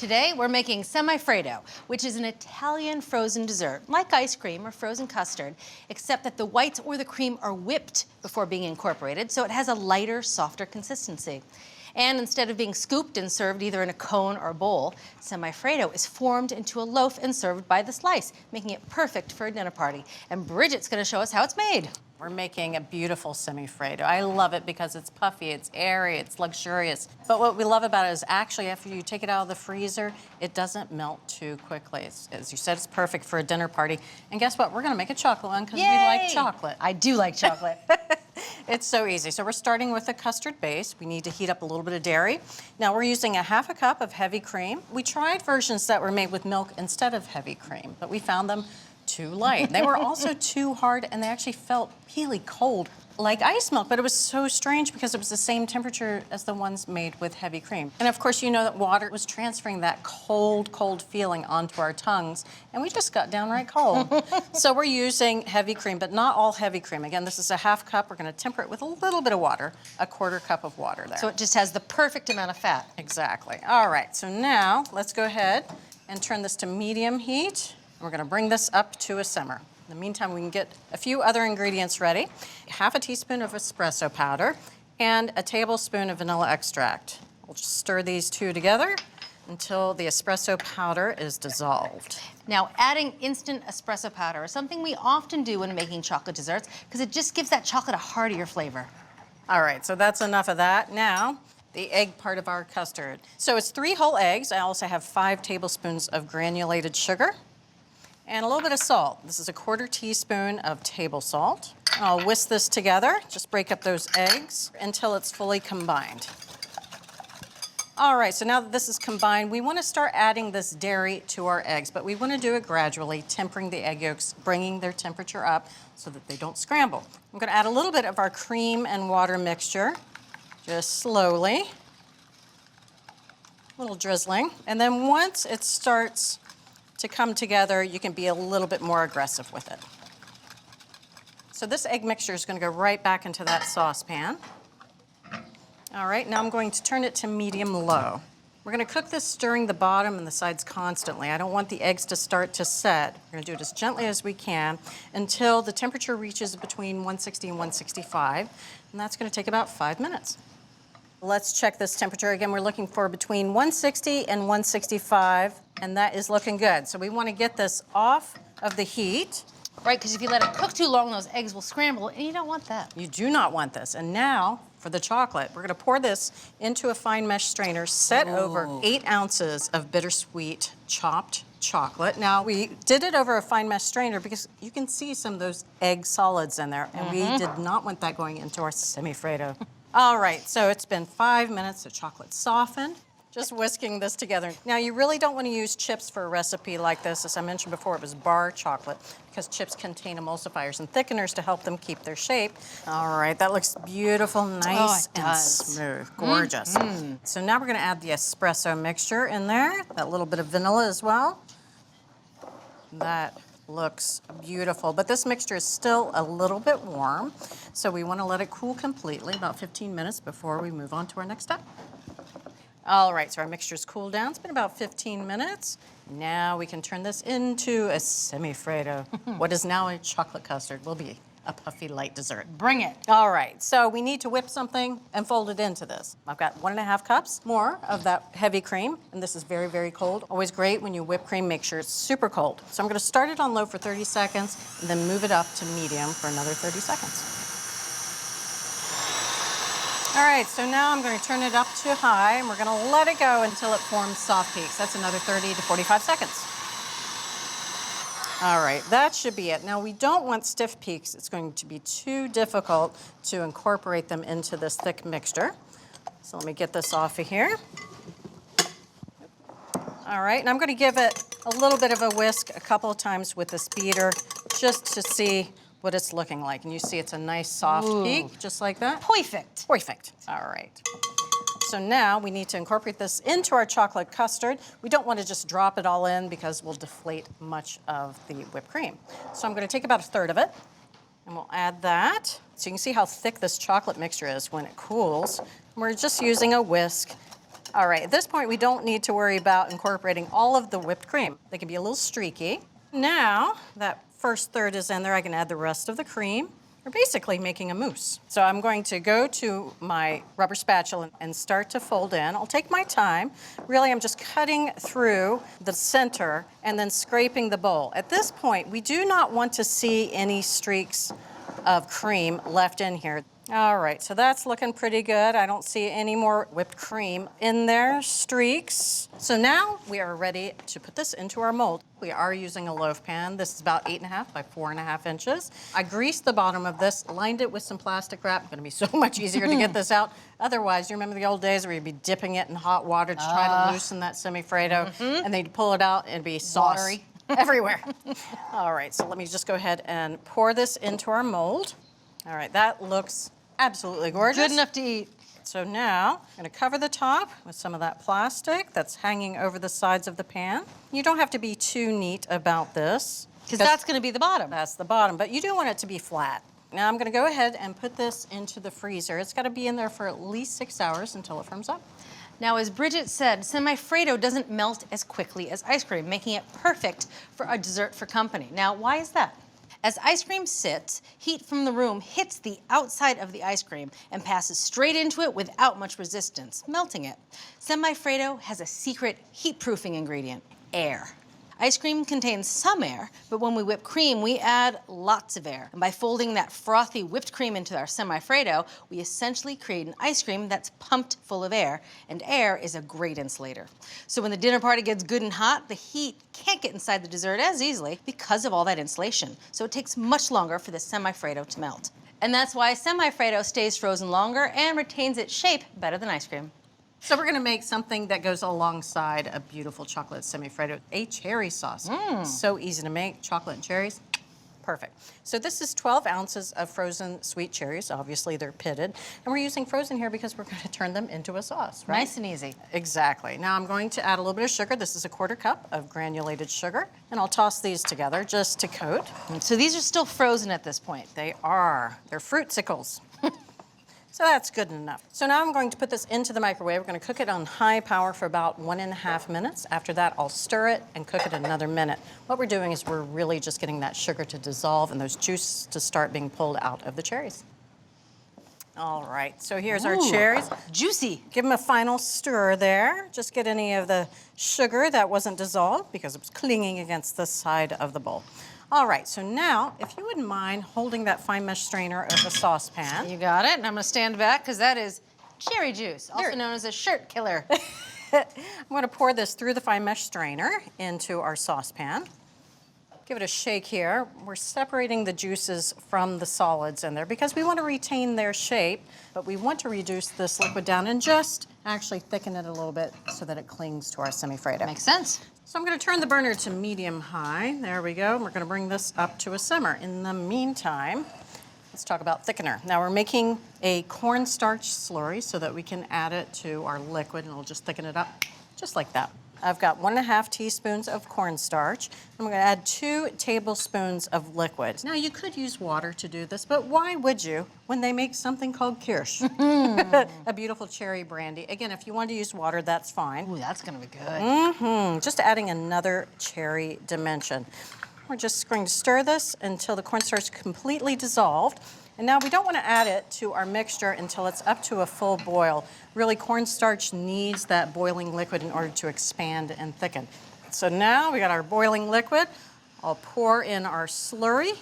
Today we're making semifreddo, which is an Italian frozen dessert, like ice cream or frozen custard, except that the whites or the cream are whipped before being incorporated, so it has a lighter, softer consistency. And instead of being scooped and served either in a cone or a bowl, semifreddo is formed into a loaf and served by the slice, making it perfect for a dinner party. And Bridget's gonna show us how it's made. We're making a beautiful semifreddo. I love it because it's puffy, it's airy, it's luxurious. But what we love about it is actually after you take it out of the freezer, it doesn't melt too quickly. As you said, it's perfect for a dinner party. And guess what? We're gonna make a chocolate one because we like chocolate. I do like chocolate. It's so easy. So we're starting with a custard base. We need to heat up a little bit of dairy. Now we're using a half a cup of heavy cream. We tried versions that were made with milk instead of heavy cream, but we found them too light. They were also too hard, and they actually felt really cold, like ice milk, but it was so strange because it was the same temperature as the ones made with heavy cream. And of course, you know that water was transferring that cold, cold feeling onto our tongues, and we just got downright cold. So we're using heavy cream, but not all heavy cream. Again, this is a half cup. We're gonna temper it with a little bit of water, a quarter cup of water there. So it just has the perfect amount of fat. Exactly. All right, so now let's go ahead and turn this to medium heat. We're gonna bring this up to a simmer. In the meantime, we can get a few other ingredients ready. Half a teaspoon of espresso powder and a tablespoon of vanilla extract. We'll just stir these two together until the espresso powder is dissolved. Now, adding instant espresso powder is something we often do when making chocolate desserts because it just gives that chocolate a heartier flavor. All right, so that's enough of that. Now, the egg part of our custard. So it's 3 whole eggs. I also have 5 tablespoons of granulated sugar and a little bit of salt. This is a quarter teaspoon of table salt. I'll whisk this together, just break up those eggs until it's fully combined. All right, so now that this is combined, we wanna start adding this dairy to our eggs, but we wanna do it gradually, tempering the egg yolks, bringing their temperature up so that they don't scramble. I'm gonna add a little bit of our cream and water mixture, just slowly, a little drizzling. And then once it starts to come together, you can be a little bit more aggressive with it. So this egg mixture is gonna go right back into that saucepan. All right, now I'm going to turn it to medium-low. We're gonna cook this stirring the bottom and the sides constantly. I don't want the eggs to start to set. We're gonna do it as gently as we can until the temperature reaches between 160 and 165, and that's gonna take about 5 minutes. Let's check this temperature. Again, we're looking for between 160 and 165, and that is looking good. So we want to get this off of the heat. Right, because if you let it cook too long, those eggs will scramble, and you don't want that. You do not want this. And now, for the chocolate, we're gonna pour this into a fine mesh strainer, set over 8 ounces of bittersweet chopped chocolate. Now, we did it over a fine mesh strainer because you can see some of those egg solids in there, and we did not want that going into our semifreddo. All right, so it's been 5 minutes, the chocolate's softened. Just whisking this together. Now, you really don't want to use chips for a recipe like this. As I mentioned before, it was bar chocolate because chips contain emulsifiers and thickeners to help them keep their shape. All right, that looks beautiful, nice and smooth, gorgeous. So now we're gonna add the espresso mixture in there, that little bit of vanilla as well. That looks beautiful, but this mixture is still a little bit warm, so we want to let it cool completely, about 15 minutes before we move on to our next step. All right, so our mixture's cooled down. It's been about 15 minutes. Now we can turn this into a semifreddo. What is now a chocolate custard will be a puffy light dessert. Bring it. All right, so we need to whip something and fold it into this. I've got 1½ cups more of that heavy cream, and this is very, very cold. Always great when you whip cream, make sure it's super cold. So I'm gonna start it on low for 30 seconds, and then move it up to medium for another 30 seconds. All right, so now I'm gonna turn it up to high, and we're gonna let it go until it forms soft peaks. That's another 30 to 45 seconds. All right, that should be it. Now, we don't want stiff peaks. It's going to be too difficult to incorporate them into this thick mixture. So let me get this off of here. All right, and I'm gonna give it a little bit of a whisk a couple of times with this beater just to see what it's looking like. And you see it's a nice soft peak, just like that. Perfect. Perfect. All right. So now we need to incorporate this into our chocolate custard. We don't want to just drop it all in because we'll deflate much of the whipped cream. So I'm going to take about 1/3 of it, and we'll add that. So you can see how thick this chocolate mixture is when it cools. We're just using a whisk All right, at this point, we don't need to worry about incorporating all of the whipped cream. They can be a little streaky. Now that first third is in there, I can add the rest of the cream. We're basically making a mousse. So I'm going to go to my rubber spatula and start to fold in. I'll take my time. Really, I'm just cutting through the center and then scraping the bowl. At this point, we do not want to see any streaks of cream left in here. All right, so that's looking pretty good. I don't see any more whipped cream in there, streaks. So now we are ready to put this into our mold. We are using a loaf pan. This is about 8.5 by 4.5 inches. I greased the bottom of this, lined it with some plastic wrap. It's gonna be so much easier to get this out. Otherwise, you remember the old days where you'd be dipping it in hot water to try to loosen that semifreddo, and then you'd pull it out and it'd be sauce Watery. everywhere. All right, so let me just go ahead and pour this into our mold. All right, that looks absolutely gorgeous. Good enough to eat. So now I'm going to cover the top with some of that plastic that's hanging over the sides of the pan. You don't have to be too neat about this. Because that's going to be the bottom. That's the bottom, but you do want it to be flat. Now I'm going to go ahead and put this into the freezer. It's got to be in there for at least 6 hours until it firms up. Now, as Bridget said, semifreddo doesn't melt as quickly as ice cream, making it perfect for a dessert for company. Now, why is that? As ice cream sits, heat from the room hits the outside of the ice cream and passes straight into it without much resistance, melting it. Semifreddo has a secret heat-proofing ingredient, air. Ice cream contains some air, but when we whip cream, we add lots of air. And by folding that frothy whipped cream into our semifreddo, we essentially create an ice cream that's pumped full of air, and air is a great insulator. So when the dinner party gets good and hot, the heat can't get inside the dessert as easily because of all that insulation. So it takes much longer for the semifreddo to melt. And that's why semifreddo stays frozen longer and retains its shape better than ice cream. So we're gonna make something that goes alongside a beautiful chocolate semifreddo, a cherry sauce. So easy to make, chocolate and cherries, perfect. So this is 12 ounces of frozen sweet cherries. Obviously they're pitted. And we're using frozen here because we're gonna turn them into a sauce, right? Nice and easy. Exactly. Now I'm going to add a little bit of sugar. This is a 1/4 cup of granulated sugar. And I'll toss these together just to coat. So these are still frozen at this point. They are. They're fruitsicles. So that's good enough. So now I'm going to put this into the microwave. We're going to cook it on high power for about 1.5 minutes. After that, I'll stir it and cook it another minute. What we're doing is we're really just getting that sugar to dissolve and those juices to start being pulled out of the cherries. All right, so here's our cherries. Juicy. Give them a final stir there. Just get any of the sugar that wasn't dissolved because it was clinging against the side of the bowl. All right, so now, if you wouldn't mind holding that fine mesh strainer of the saucepan. You got it, and I'm gonna stand back because that is cherry juice, also known as a shirt killer. I'm gonna pour this through the fine mesh strainer into our saucepan. Give it a shake here. We're separating the juices from the solids in there because we want to retain their shape, but we want to reduce this liquid down and just actually thicken it a little bit so that it clings to our semifreddo. Makes sense. So I'm going to turn the burner to medium-high. There we go. We're going to bring this up to a simmer. In the meantime, let's talk about thickener. Now we're making a cornstarch slurry so that we can add it to our liquid and it'll just thicken it up just like that. I've got 1.5 teaspoons of cornstarch. I'm going to add 2 tablespoons of liquid. Now you could use water to do this, but why would you when they make something called kirsch? A beautiful cherry brandy. Again, if you want to use water, that's fine. Ooh, that's gonna be good. Just adding another cherry dimension. We're just going to stir this until the cornstarch is completely dissolved. And now we don't want to add it to our mixture until it's up to a full boil. Really, cornstarch needs that boiling liquid in order to expand and thicken. So now we got our boiling liquid. I'll pour in our slurry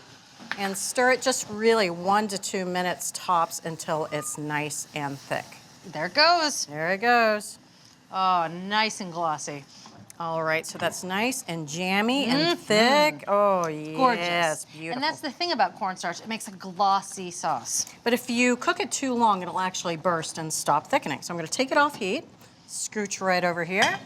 and stir it just really 1 to 2 minutes tops until it's nice and thick. There it goes. There it goes. Oh, nice and glossy. All right, so that's nice and jammy and thick. Oh, yes, Gorgeous. beautiful. And that's the thing about cornstarch, it makes a glossy sauce. But if you cook it too long, it'll actually burst and stop thickening. So I'm gonna take it off heat, scooch right over here,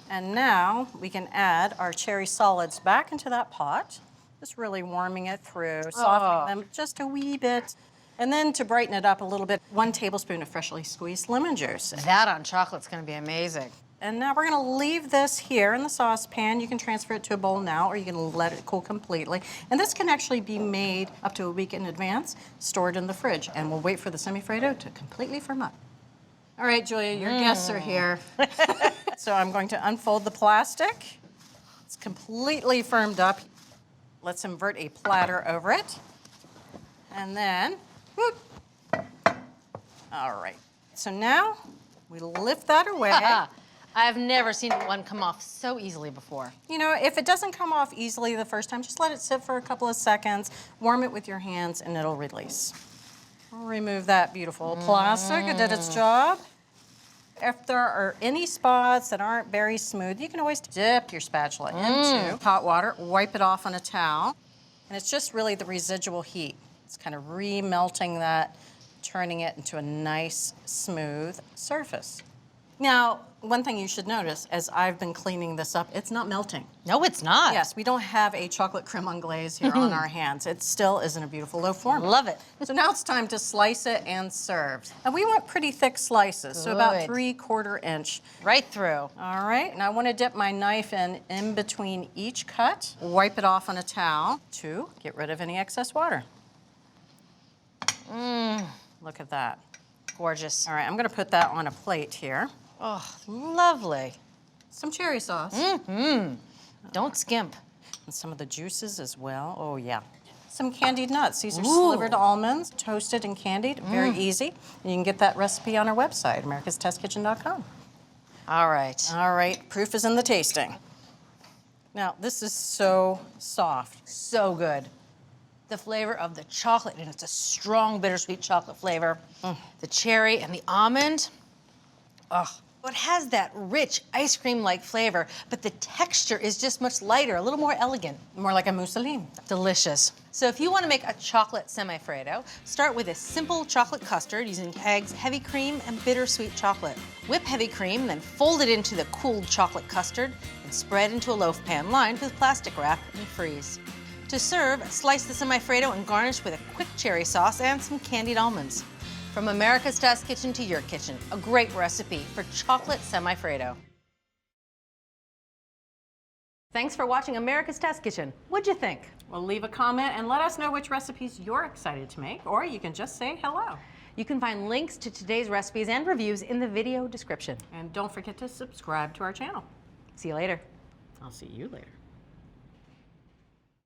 and now we can add our cherry solids back into that pot, just really warming it through, softening them just a wee bit. And then to brighten it up a little bit, 1 tablespoon of freshly squeezed lemon juice. That on chocolate's gonna be amazing. And now we're gonna leave this here in the saucepan. You can transfer it to a bowl now, or you can let it cool completely. And this can actually be made up to a week in advance, stored in the fridge, and we'll wait for the semifreddo to completely firm up. All right, Julia, your guests are here. So I'm going to unfold the plastic. It's completely firmed up. Let's invert a platter over it. And then, whoop. All right. So now we lift that away. I've never seen one come off so easily before. You know, if it doesn't come off easily the first time, just let it sit for a couple of seconds, warm it with your hands, and it'll release. I'll remove that beautiful plastic. It did its job. If there are any spots that aren't very smooth, you can always dip your spatula into hot water, wipe it off on a towel, and it's just really the residual heat. It's kind of re-melting that, turning it into a nice, smooth surface. Now, one thing you should notice, as I've been cleaning this up, it's not melting. No, it's not. Yes, we don't have a chocolate creme anglaise here on our hands. It still is in a beautiful loaf form. Love it. So now it's time to slice it and serve. And we want pretty thick slices, so about Good. 3/4 inch. Right through. All right, and I want to dip my knife in between each cut, wipe it off on a towel to get rid of any excess water. Look at that. Gorgeous. All right, I'm going to put that on a plate here. Oh, lovely. Some cherry sauce. Don't skimp. And some of the juices as well. Oh, yeah. Some candied nuts. These are Ooh. slivered almonds, toasted and candied. Very easy. And you can get that recipe on our website, americastestkitchen.com. All right. All right, proof is in the tasting. Now, this is so soft. So good. The flavor of the chocolate, and it's a strong bittersweet chocolate flavor. The cherry and the almond. Ugh. It has that rich ice cream-like flavor, but the texture is just much lighter, a little more elegant. More like a mousseline. Delicious. So if you want to make a chocolate semifreddo, start with a simple chocolate custard using eggs, heavy cream, and bittersweet chocolate. Whip heavy cream, then fold it into the cooled chocolate custard and spread into a loaf pan lined with plastic wrap and freeze. To serve, slice the semifreddo and garnish with a quick cherry sauce and some candied almonds. From America's Test Kitchen to your kitchen, a great recipe for chocolate semifreddo. Thanks for watching America's Test Kitchen. What'd you think? Well, leave a comment and let us know which recipes you're excited to make, or you can just say hello. You can find links to today's recipes and reviews in the video description. And don't forget to subscribe to our channel. See you later. I'll see you later.